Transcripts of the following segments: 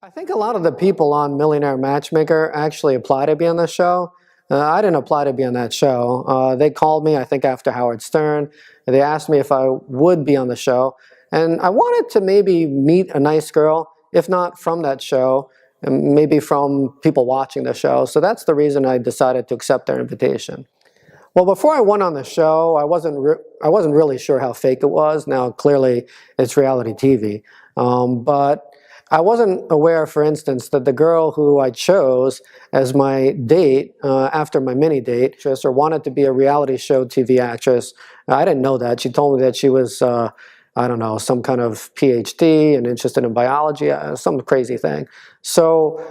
I think a lot of the people on Millionaire Matchmaker actually apply to be on the show. I didn't apply to be on that show. They called me, I think, after Howard Stern. They asked me if I would be on the show. And I wanted to maybe meet a nice girl, if not from that show, and maybe from people watching the show. So that's the reason I decided to accept their invitation. Well, before I went on the show, I wasn't really sure how fake it was. Now, clearly, it's reality TV. But I wasn't aware, for instance, that the girl who I chose as my date after my mini date just or wanted to be a reality show TV actress. I didn't know that. She told me that she was, I don't know, some kind of PhD and interested in biology, some crazy thing. So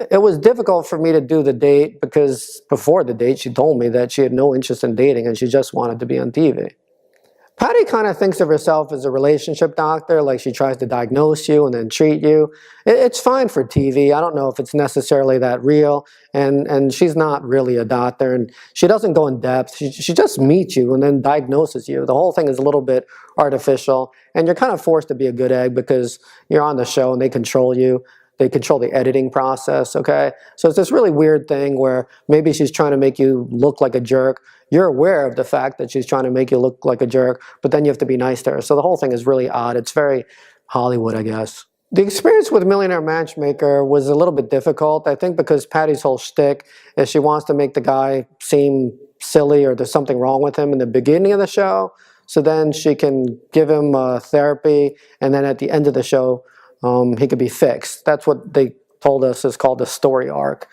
it was difficult for me to do the date because before the date, she told me that she had no interest in dating and she just wanted to be on TV. Patty kind of thinks of herself as a relationship doctor, like she tries to diagnose you and then treat you. It's fine for TV. I don't know if it's necessarily that real, and she's not really a doctor, and she doesn't go in depth. She just meets you and then diagnoses you. The whole thing is a little bit artificial, and you're kind of forced to be a good egg because you're on the show and they control you. They control the editing process, okay? So it's this really weird thing where maybe she's trying to make you look like a jerk. You're aware of the fact that she's trying to make you look like a jerk, but then you have to be nice to her. So the whole thing is really odd. It's very Hollywood, I guess. The experience with Millionaire Matchmaker was a little bit difficult, I think, because Patty's whole shtick is she wants to make the guy seem silly or there's something wrong with him in the beginning of the show. So then she can give him therapy, and then at the end of the show, he could be fixed. That's what they told us is called the story arc.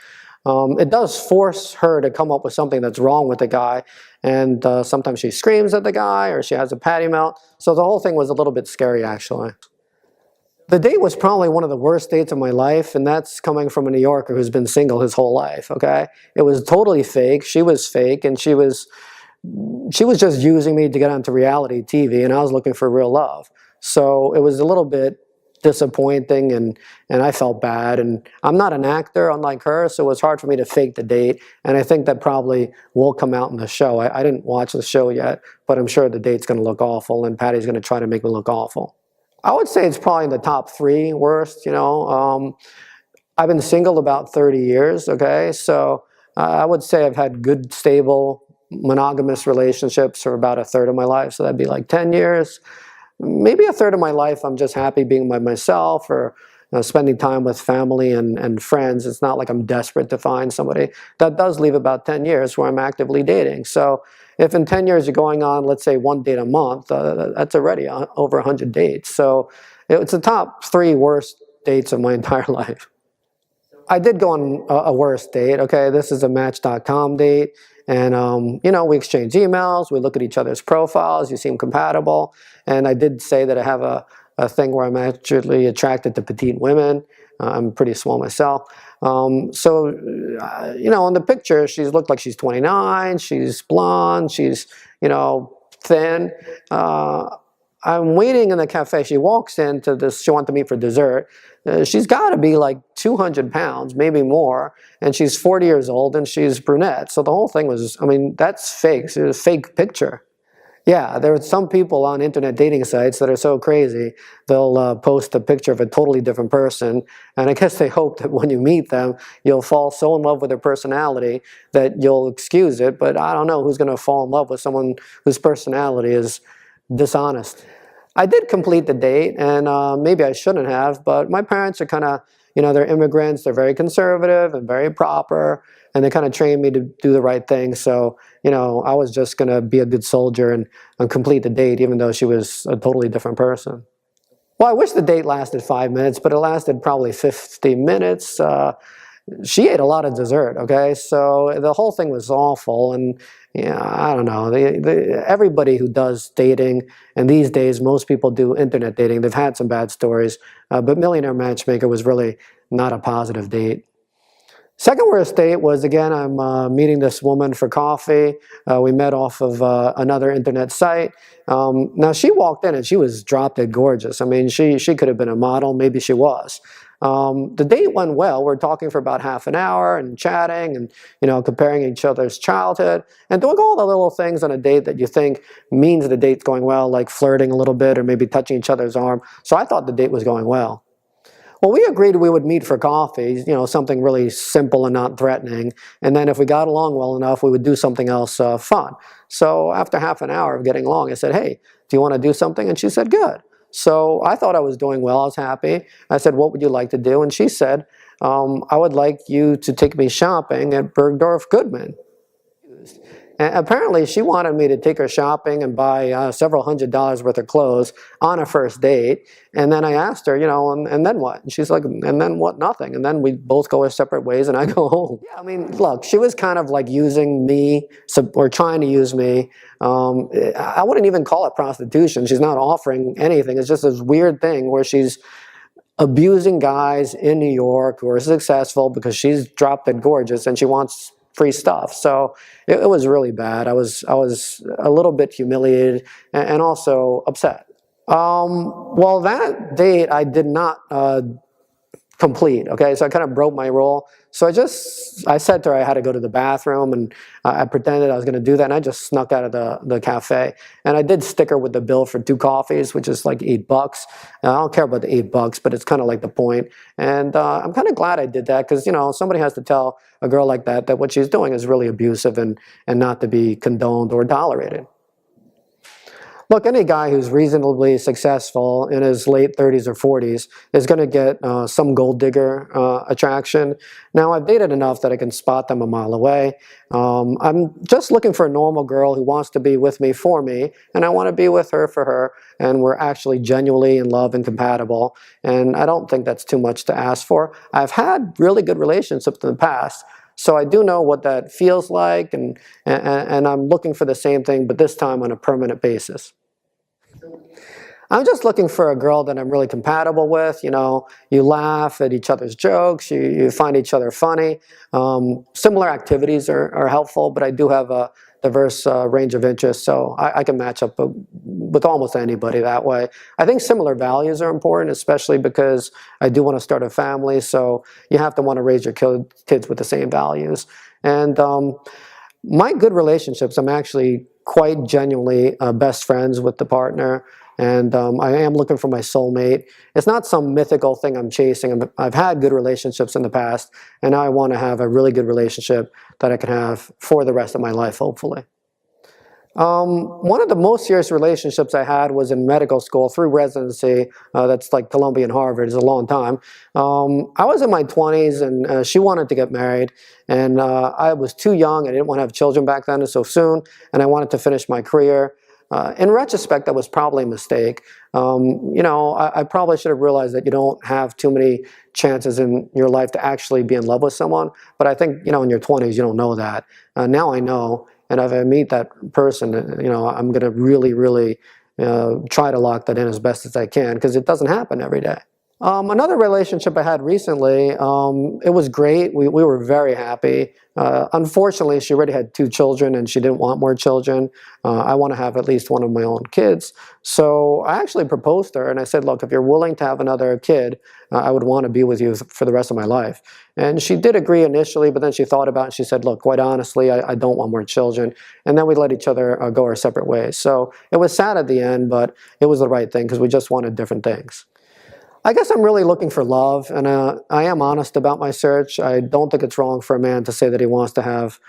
It does force her to come up with something that's wrong with the guy, and sometimes she screams at the guy or she has a patty melt. So the whole thing was a little bit scary, actually. The date was probably one of the worst dates of my life, and that's coming from a New Yorker who's been single his whole life, okay? It was totally fake. She was fake, and she was just using me to get onto reality TV, and I was looking for real love. So it was a little bit disappointing, and I felt bad, and I'm not an actor unlike her, so it was hard for me to fake the date, and I think that probably will come out in the show. I didn't watch the show yet, but I'm sure the date's going to look awful, and Patty's going to try to make me look awful. I would say it's probably in the top 3 worst, you know. I've been single about 30 years, okay, so I would say I've had good, stable, monogamous relationships for about a third of my life, so that'd be like 10 years. Maybe a third of my life I'm just happy being by myself or spending time with family and friends. It's not like I'm desperate to find somebody. That does leave about 10 years where I'm actively dating. So if in 10 years you're going on, let's say 1 date a month, that's already over 100 dates. So it's the top 3 worst dates of my entire life. I did go on a worse date, okay? This is a Match.com date. And, you know, we exchange emails, we look at each other's profiles, you seem compatible. And I did say that I have a thing where I'm actually attracted to petite women. I'm pretty small myself. You know, in the picture, she looked like she's 29, she's blonde, she's, you know, thin. I'm waiting in the cafe. She walks into this, she wanted to meet for dessert. She's got to be like 200 pounds, maybe more, and she's 40 years old, and she's brunette. So the whole thing was, I mean, that's fake. It's a fake picture. Yeah, there are some people on internet dating sites that are so crazy, they'll post a picture of a totally different person, and I guess they hope that when you meet them, you'll fall so in love with their personality that you'll excuse it, but I don't know who's going to fall in love with someone whose personality is dishonest. I did complete the date, and maybe I shouldn't have, but my parents are kind of, you know, they're immigrants, they're very conservative and very proper, and they kind of trained me to do the right thing. So, you know, I was just going to be a good soldier and complete the date, even though she was a totally different person. Well, I wish the date lasted 5 minutes, but it lasted probably 50 minutes. She ate a lot of dessert, okay? So the whole thing was awful, and yeah, I don't know. Everybody who does dating, and these days most people do internet dating, they've had some bad stories, but Millionaire Matchmaker was really not a positive date. Second worst date was, again, I'm meeting this woman for coffee. We met off of another internet site. Now, she walked in and she was drop-dead gorgeous. I mean, she could have been a model. Maybe she was. The date went well. We're talking for about half an hour and chatting and, you know, comparing each other's childhood and doing all the little things on a date that you think means the date's going well, like flirting a little bit or maybe touching each other's arm. So I thought the date was going well. Well, we agreed we would meet for coffee, something really simple and not threatening. And then if we got along well enough, we would do something else fun. So after half an hour of getting along, I said, hey, do you want to do something? And she said, good. So I thought I was doing well. I was happy. I said, what would you like to do? And she said, I would like you to take me shopping at Bergdorf Goodman. And apparently, she wanted me to take her shopping and buy several $100s worth of clothes on a first date. And then I asked her, and then what? And she's like, and then what? Nothing. And then we both go our separate ways and I go home. Yeah, I mean, look, she was kind of like using me or trying to use me. I wouldn't even call it prostitution. She's not offering anything. It's just this weird thing where she's abusing guys in New York who are successful because she's drop dead gorgeous and she wants free stuff. So it was really bad. I was a little bit humiliated and also upset. Well, that date I did not complete. Okay, so I kind of broke my rule. So I said to her I had to go to the bathroom, and I pretended I was going to do that, and I just snuck out of the cafe. And I did stick her with the bill for 2 coffees, which is like $8. I don't care about the $8, but it's kind of like the point. And I'm kind of glad I did that because somebody has to tell a girl like that what she's doing is really abusive and not to be condoned or tolerated. Look, any guy who's reasonably successful in his late 30s or 40s is going to get some gold digger attraction. Now, I've dated enough that I can spot them a mile away. I'm just looking for a normal girl who wants to be with me for me, and I want to be with her for her, and we're actually genuinely in love and compatible, and I don't think that's too much to ask for. I've had really good relationships in the past, so I do know what that feels like, and I'm looking for the same thing, but this time on a permanent basis. I'm just looking for a girl that I'm really compatible with. You laugh at each other's jokes, you find each other funny. Similar activities are helpful, but I do have a diverse range of interests, so I can match up with almost anybody that way. I think similar values are important, especially because I do want to start a family, so you have to want to raise your kids with the same values. And my good relationships, I'm actually quite genuinely best friends with the partner, and I am looking for my soulmate. It's not some mythical thing I'm chasing. I've had good relationships in the past, and now I want to have a really good relationship that I can have for the rest of my life, hopefully. One of the most serious relationships I had was in medical school through residency. That's like Columbia and Harvard. It's a long time. I was in my 20s, and she wanted to get married, and I was too young. I didn't want to have children back then so soon, and I wanted to finish my career. In retrospect, that was probably a mistake. I probably should have realized that you don't have too many chances in your life to actually be in love with someone. But I think, in your 20s, you don't know that. Now I know. And if I meet that person, I'm going to really, really try to lock that in as best as I can because it doesn't happen every day. Another relationship I had recently, it was great. We were very happy. Unfortunately, she already had 2 children and she didn't want more children. I want to have at least one of my own kids. So I actually proposed to her and I said, look, if you're willing to have another kid, I would want to be with you for the rest of my life. And she did agree initially, but then she thought about it and she said, look, quite honestly, I don't want more children. And then we let each other go our separate ways. So it was sad at the end, but it was the right thing because we just wanted different things. I guess I'm really looking for love, and I am honest about my search. I don't think it's wrong for a man to say that he wants to have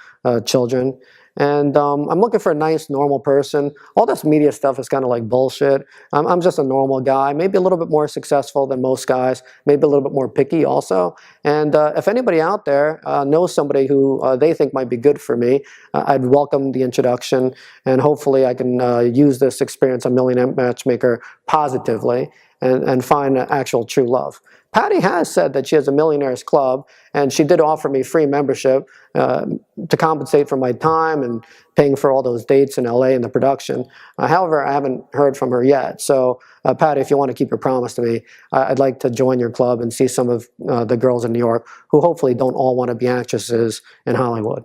children. And I'm looking for a nice, normal person. All this media stuff is kind of like bullshit. I'm just a normal guy, maybe a little bit more successful than most guys, maybe a little bit more picky also. And if anybody out there knows somebody who they think might be good for me, I'd welcome the introduction, and hopefully I can use this experience on Millionaire Matchmaker positively and find actual true love. Patty has said that she has a millionaires club, and she did offer me free membership to compensate for my time and paying for all those dates in LA and the production. However, I haven't heard from her yet. So, Patty, if you want to keep your promise to me, I'd like to join your club and see some of the girls in New York who hopefully don't all want to be actresses in Hollywood.